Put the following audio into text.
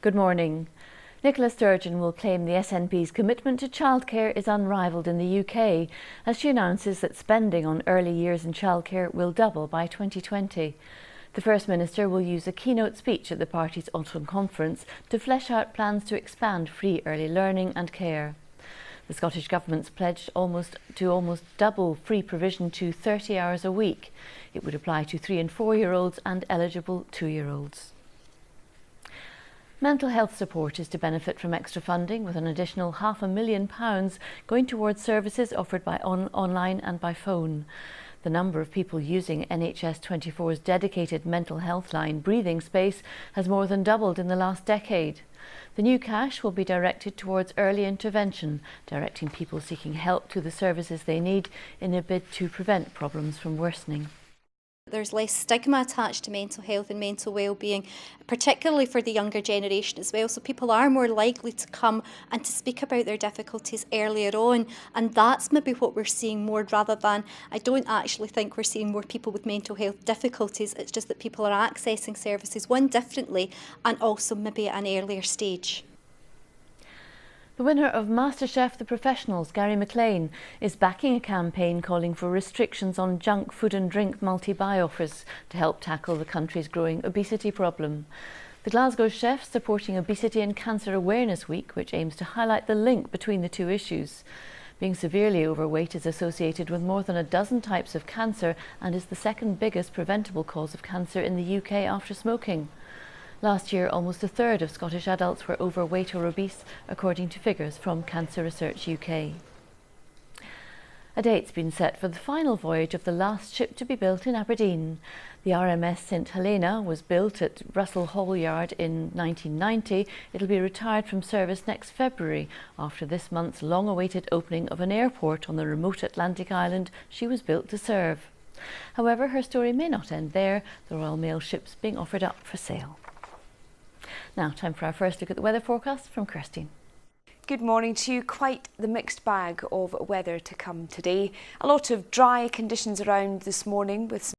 Good morning. Nicola Sturgeon will claim the SNP's commitment to childcare is unrivalled in the UK as she announces that spending on early years in childcare will double by 2020. The First Minister will use a keynote speech at the party's autumn conference to flesh out plans to expand free early learning and care. The Scottish Government's pledged to almost double free provision to 30 hours a week. It would apply to 3- and 4-year-olds and eligible 2-year-olds. Mental health support is to benefit from extra funding, with an additional £500,000 going towards services offered by online and by phone. The number of people using NHS 24's dedicated mental health line, Breathing Space, has more than doubled in the last decade. The new cash will be directed towards early intervention, directing people seeking help to the services they need in a bid to prevent problems from worsening. There's less stigma attached to mental health and mental well-being, particularly for the younger generation as well. So people are more likely to come and to speak about their difficulties earlier on. And that's maybe what we're seeing more, rather than, I don't actually think we're seeing more people with mental health difficulties. It's just that people are accessing services, one, differently, and also maybe at an earlier stage. The winner of MasterChef The Professionals, Gary McLean, is backing a campaign calling for restrictions on junk food and drink multi-buy offers to help tackle the country's growing obesity problem. The Glasgow chef's supporting Obesity and Cancer Awareness Week, which aims to highlight the link between the two issues. Being severely overweight is associated with more than a dozen types of cancer and is the second biggest preventable cause of cancer in the UK after smoking. Last year, almost a third of Scottish adults were overweight or obese, according to figures from Cancer Research UK. A date's been set for the final voyage of the last ship to be built in Aberdeen. The RMS St Helena was built at Russell Hall Yard in 1990. It'll be retired from service next February, after this month's long-awaited opening of an airport on the remote Atlantic island she was built to serve. However, her story may not end there, the Royal Mail ship's being offered up for sale. Now, time for our first look at the weather forecast from Kirsty. Good morning to you. Quite the mixed bag of weather to come today. A lot of dry conditions around this morning with